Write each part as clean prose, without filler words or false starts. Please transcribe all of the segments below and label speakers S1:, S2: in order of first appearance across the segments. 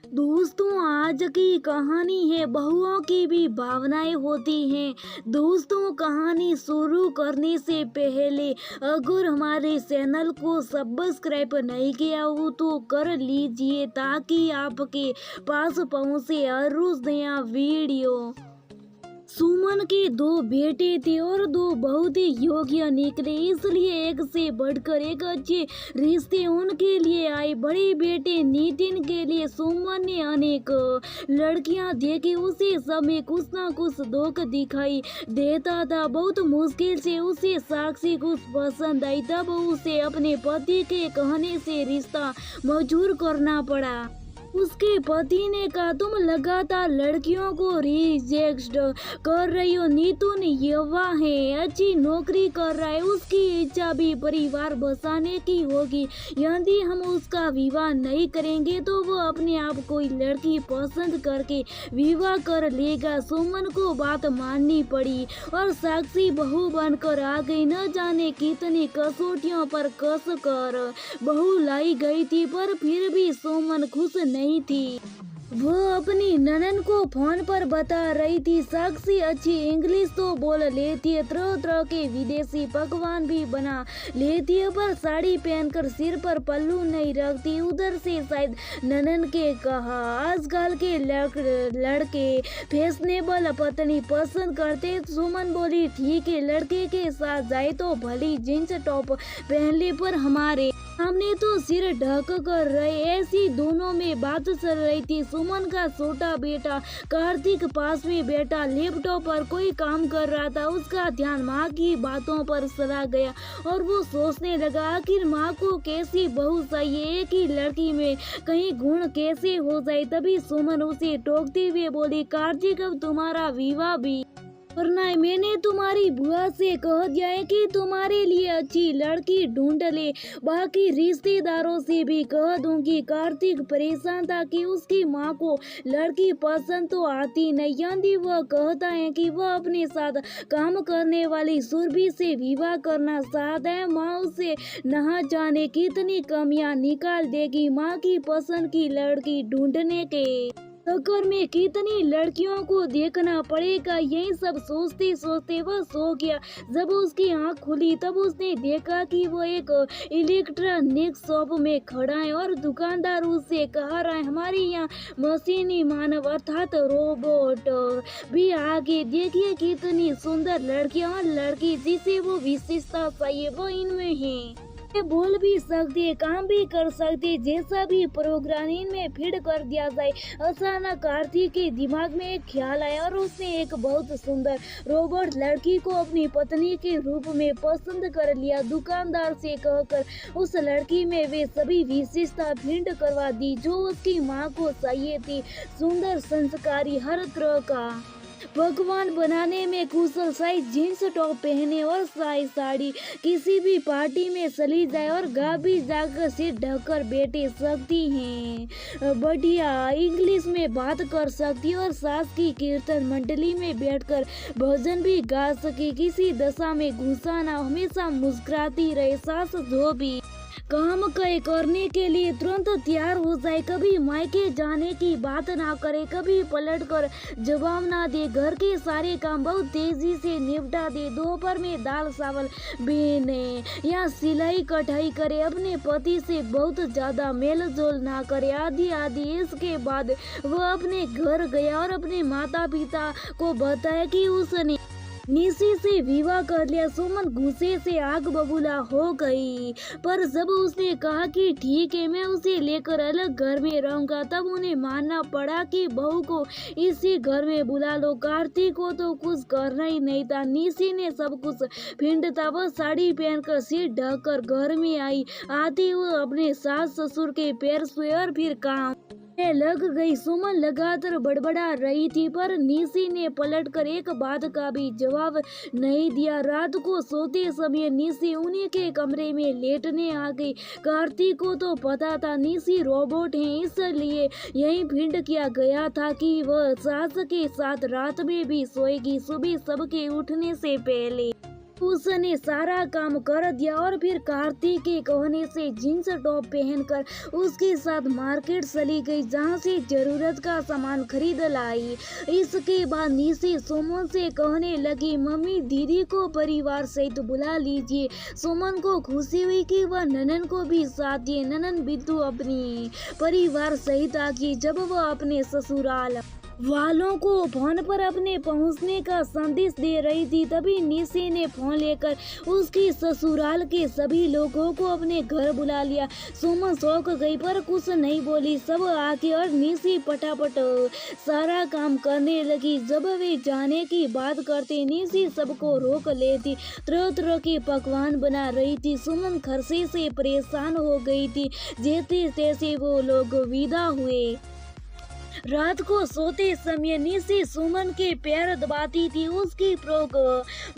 S1: दोस्तों, आज की कहानी है बहुओं की भी भावनाएं होती हैं। दोस्तों, कहानी शुरू करने से पहले अगर हमारे चैनल को सब्सक्राइब नहीं किया हो तो कर लीजिए ताकि आपके पास पहुंचे हर रोज नया वीडियो। सुमन के दो बेटे थे और दो बहुत ही योग्य निकले, इसलिए एक से बढ़कर एक अच्छे रिश्ते उनके लिए आए। बड़े बेटे नितिन के लिए सुमन ने अनेक लड़कियां देखी, उसे समय कुछ ना कुछ धोखा दिखाई देता था। बहुत मुश्किल से उसे साक्षी कुछ पसंद आई, तब उसे अपने पति के कहने से रिश्ता मंजूर करना पड़ा। उसके पति ने कहा, तुम लगातार लड़कियों को रिजेक्ट कर रही हो। नितिन युवा है, अच्छी नौकरी कर रहा है, उसकी इच्छा भी परिवार बसाने की होगी। यदि हम उसका विवाह नहीं करेंगे तो वो अपने आप कोई लड़की पसंद करके विवाह कर लेगा। सुमन को बात माननी पड़ी और साक्षी बहू बनकर आ गई। न जाने कितनी कसौटियों पर कस कर बहू लाई गई थी, पर फिर भी सुमन खुश नहीं थी। वो अपनी ननद को फोन पर बता रही थी, साक्षी अच्छी इंग्लिश तो बोल लेती है, तरह तरह के विदेशी पकवान भी बना लेती है, पर साड़ी पहनकर सिर पर पल्लू नहीं रखती। उधर से शायद ननद के कहा, आजकल के लड़के फैशनेबल पत्नी पसंद करते। सुमन बोली, ठीक है, लड़के के साथ जाए तो भली जींस टॉप पहन ले, पर हमारे हमने तो सिर ढक कर रहे। ऐसी दोनों में बात चल रही थी। सुमन का छोटा बेटा कार्तिक पास में बैठा लैपटॉप पर कोई काम कर रहा था। उसका ध्यान माँ की बातों पर चला गया और वो सोचने लगा, आखिर माँ को कैसी बहू चाहिए, एक ही लड़की में कहीं गुण कैसे हो जाए। तभी सुमन उसे टोकते हुए बोली, कार्तिक, अब तुम्हारा विवाह भी करना है। मैंने तुम्हारी बुआ से कह दिया है कि तुम्हारे लिए अच्छी लड़की ढूंढ ले, बाकी रिश्तेदारों से भी कह दूंगी। कार्तिक परेशान था कि उसकी माँ को लड़की पसंद तो आती नहीं। यदि वह कहता है कि वह अपने साथ काम करने वाली सुरभि से विवाह करना चाहता है, माँ उसे न जाने कितनी कमियां निकाल देगी। माँ की पसंद की लड़की ढूंढने के चक्कर में कितनी लड़कियों को देखना पड़ेगा। यही सब सोचते सोचते वह सो गया। जब उसकी आंख खुली तब उसने देखा कि वो एक इलेक्ट्रॉनिक शॉप में खड़ा है और दुकानदार उससे कह रहा है, हमारे यहाँ मशीनी मानव अर्थात रोबोट भी आगे देखिए, कितनी सुंदर लड़कियां और लड़की जिसे वो विशेषता चाहिए वो इनमें है। बोल भी सकते, काम भी कर सकते, जैसा भी प्रोग्रामिंग में फिट कर दिया जाए। अचानक कार्तिक के दिमाग में एक ख्याल आया और उसने एक बहुत सुंदर रोबोट लड़की को अपनी पत्नी के रूप में पसंद कर लिया। दुकानदार से कहकर उस लड़की में वे सभी विशेषता फिट करवा दी जो उसकी माँ को चाहिए थी। सुंदर, संस्कारी, हर तरह का पकवान बनाने में कुशल, साइज जींस टॉप पहने और साइज साड़ी, किसी भी पार्टी में चली जाए और गा भी जाकर सिर ढककर बैठे सकती हैं। बढ़िया इंग्लिश में बात कर सकती और सास की कीर्तन मंडली में बैठकर भजन भी गा सके। किसी दशा में गुस्सा ना, हमेशा मुस्कुराती रहे। सास जो भी काम करने के लिए तुरंत तैयार हो जाए, कभी मायके जाने की बात ना करे, कभी पलट कर जवाब ना दे, घर के सारे काम बहुत तेजी से निपटा दे, दोपहर में दाल चावल बेने या सिलाई कढ़ाई करे, अपने पति से बहुत ज्यादा मेल जोल ना करे, आदि आदि। इसके बाद वह अपने घर गया और अपने माता पिता को बताया कि उसने निशी से विवाह कर लिया। सुमन गुस्से से आग बबूला हो गई, पर जब उसने कहा कि ठीक है, मैं उसे लेकर अलग घर में रहूंगा, तब उन्हें मानना पड़ा कि बहू को इसी घर में बुला लो। कार्तिक को तो कुछ करना ही नहीं था। निशी ने सब कुछ फिंडता, वह साड़ी पहनकर सिर ढककर घर में आई। आती वो अपने सास ससुर के पैर छुए और फिर काम लग गई। सुमन लगातार बड़बड़ा रही थी, पर निशी ने पलटकर एक बात का भी जवाब नहीं दिया। रात को सोते समय निशी उन्हीं के कमरे में लेटने आ गई। कार्तिक को तो पता था निशी रोबोट है, इसलिए यही फिट किया गया था कि वह सास के साथ रात में भी सोएगी। सुबह सबके उठने से पहले उसने सारा काम कर दिया और फिर कार्तिक के कहने से जींस टॉप पहनकर उसके साथ मार्केट चली गई, जहां से जरूरत का सामान खरीद लाई। इसके बाद निशी सुमन से कहने लगी, मम्मी दीदी को परिवार सहित बुला लीजिए। सुमन को खुशी हुई कि वह ननन को भी साथ दिए। ननन बिट्टू अपनी परिवार सहित आ गई। जब वह अपने ससुराल वालों को फोन पर अपने पहुंचने का संदेश दे रही थी, तभी निशी ने फोन लेकर उसकी ससुराल के सभी लोगों को अपने घर बुला लिया। सुमन शौक गई पर कुछ नहीं बोली। सब आके और निशी पटापट सारा काम करने लगी। जब वे जाने की बात करते, निशी सबको रोक लेती। तरह तरह के पकवान बना रही थी। सुमन खर्चे से परेशान हो गई थी। जैसे तैसे वो लोग विदा हुए। रात को सोते समय निशी सुमन के पैर दबाती थी। उसकी फ्रॉक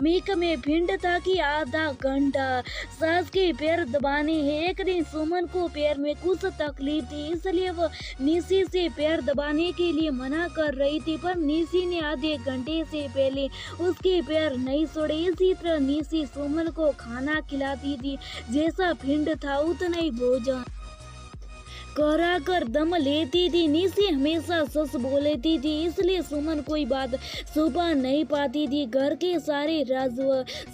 S1: मीक में भिंड था कि आधा घंटा सास के पैर दबाने हैं। एक दिन सुमन को पैर में कुछ तकलीफ थी, इसलिए वह निशी से पैर दबाने के लिए मना कर रही थी, पर निशी ने आधे घंटे से पहले उसके पैर नहीं छोड़े। इसी तरह निशी सुमन को खाना खिलाती थी। जैसा भिंड था उतना ही भोजन करा कर दम लेती थी। निशी हमेशा सच बोलती थी, इसलिए सुमन कोई बात छुपा नहीं पाती थी। घर के सारे राज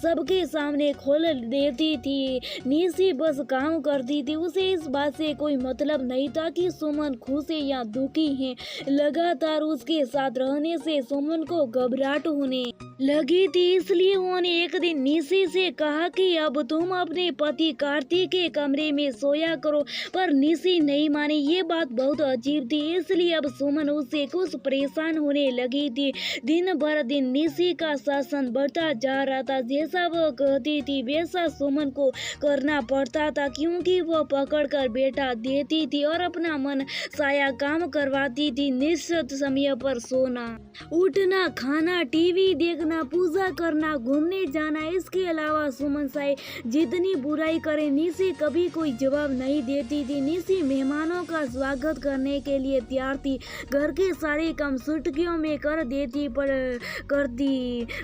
S1: सबके सामने खोल देती थी। निशी बस काम करती थी। उसे इस बात से कोई मतलब नहीं था कि सुमन खुश है या दुखी है। लगातार उसके साथ रहने से सुमन को घबराहट होने लगी थी, इसलिए उन्होंने एक दिन निशी से कहा कि अब तुम अपने पति कार्तिक के कमरे में सोया करो, पर निशी नहीं मानी। ये बात बहुत अजीब थी, इसलिए अब सुमन उससे कुछ परेशान होने लगी थी। दिन भर दिन निशी का शासन बढ़ता जा रहा था। जैसा वह कहती थी वैसा सुमन को करना पड़ता था, क्योंकि वह पकड़ कर बैठा देती थी और अपना मन साया काम करवाती थी। निश्चित समय पर सोना, उठना, खाना, टीवी देखना, पूजा करना, घूमने जाना, इसके अलावा सुमन चाहे जितनी बुराई करे निशी कभी कोई जवाब नहीं देती थी। निशी मेहमानों का स्वागत करने के लिए तैयार थी। घर के सारे काम चुटकियों में कर देती,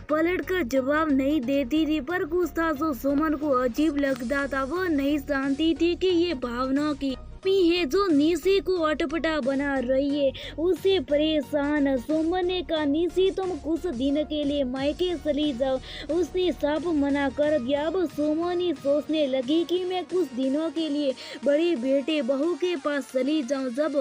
S1: पलट कर जवाब नहीं देती थी। पर कुछ था जो सुमन को अजीब लगता था। वह नहीं जानती थी कि ये भावनाओं की है जो निशी को अटपटा बना रही है, उसे परेशान। सुमन ने कहा, निशी तुम कुछ दिन के लिए मायके चली जाओ। उसने साफ मना कर दिया। अब सुमन ही सोचने लगी कि मैं कुछ दिनों के लिए बड़े बेटे बहू के पास चली जाऊं। जब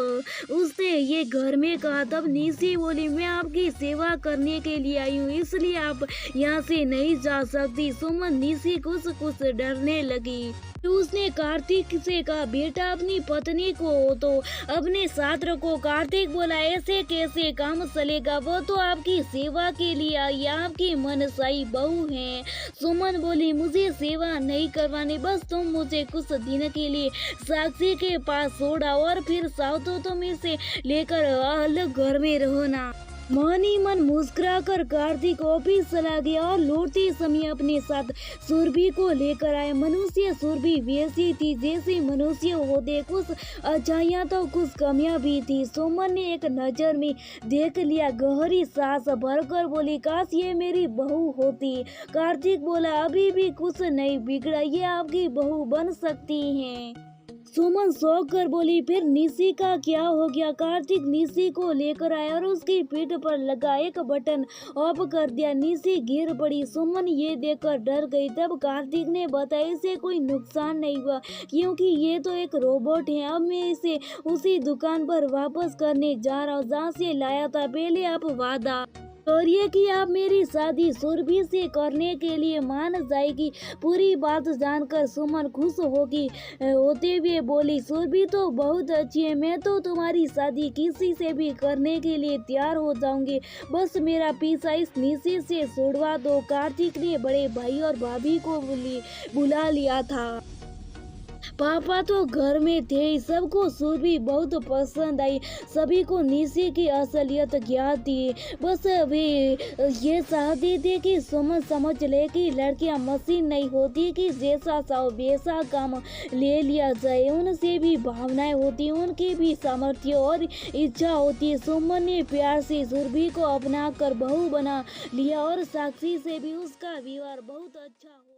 S1: उसने ये घर में कहा तब निशी बोली, मैं आपकी सेवा करने के लिए आई हूँ, इसलिए आप यहाँ से नहीं जा सकती। सुमन निशी कुछ डरने लगी। उसने कार्तिक से कहा, बेटा अपनी पत्नी को तो अपने साथ रखो। कार्तिक बोला, ऐसे कैसे काम चलेगा, वो तो आपकी सेवा के लिए आई, आपकी मनसाई बहू है। सुमन बोली, मुझे सेवा नहीं करवानी, बस तुम मुझे कुछ दिन के लिए साक्षी के पास छोड़ा और फिर साउतो तुम इसे लेकर अलग घर में रहना। मन ही मन मुस्कुरा कर कार्तिक ऑफिस चला गया और लौटते समय अपने साथ सुरभि को लेकर आए। मनुष्य सुरभि वैसी थी जैसे मनुष्य होते, कुछ अच्छाइयाँ तो कुछ कमियां भी थी। सुमन ने एक नजर में देख लिया। गहरी सांस भरकर बोली, काश ये मेरी बहू होती। कार्तिक बोला, अभी भी कुछ नहीं बिगड़ा, ये आपकी बहू बन सकती हैं। सुमन शौक कर बोली, फिर निशी का क्या हो गया। कार्तिक निशी को लेकर आया और उसकी पीठ पर लगा एक बटन ऑफ कर दिया। निशी गिर पड़ी। सुमन ये देखकर डर गई। तब कार्तिक ने बताया, इसे कोई नुकसान नहीं हुआ क्योंकि ये तो एक रोबोट है। अब मैं इसे उसी दुकान पर वापस करने जा रहा हूँ जहाँ से लाया था। पहले आप वादा करिए कि आप मेरी शादी सुरभि से करने के लिए मान जाएगी। पूरी बात जानकर सुमन खुश होते हुए बोली, सुरभि तो बहुत अच्छी है, मैं तो तुम्हारी शादी किसी से भी करने के लिए तैयार हो जाऊंगी, बस मेरा पीछा इस निशी से छुड़वा दो। कार्तिक ने बड़े भाई और भाभी को बुला लिया था। पापा तो घर में थे ही, सबको सुरभि बहुत पसंद आई। सभी को निशी की असलियत ज्ञात थी। बस वे ये चाहते थे कि सुमन समझ ले कि लड़कियां मशीन नहीं होती कि जैसा चाहो वैसा काम ले लिया जाए। उनसे भी भावनाएं होती, उनकी भी सामर्थ्य और इच्छा होती है। सुमन ने प्यार से सुरभि को अपना कर बहू बना लिया और साक्षी से भी उसका व्यवहार बहुत अच्छा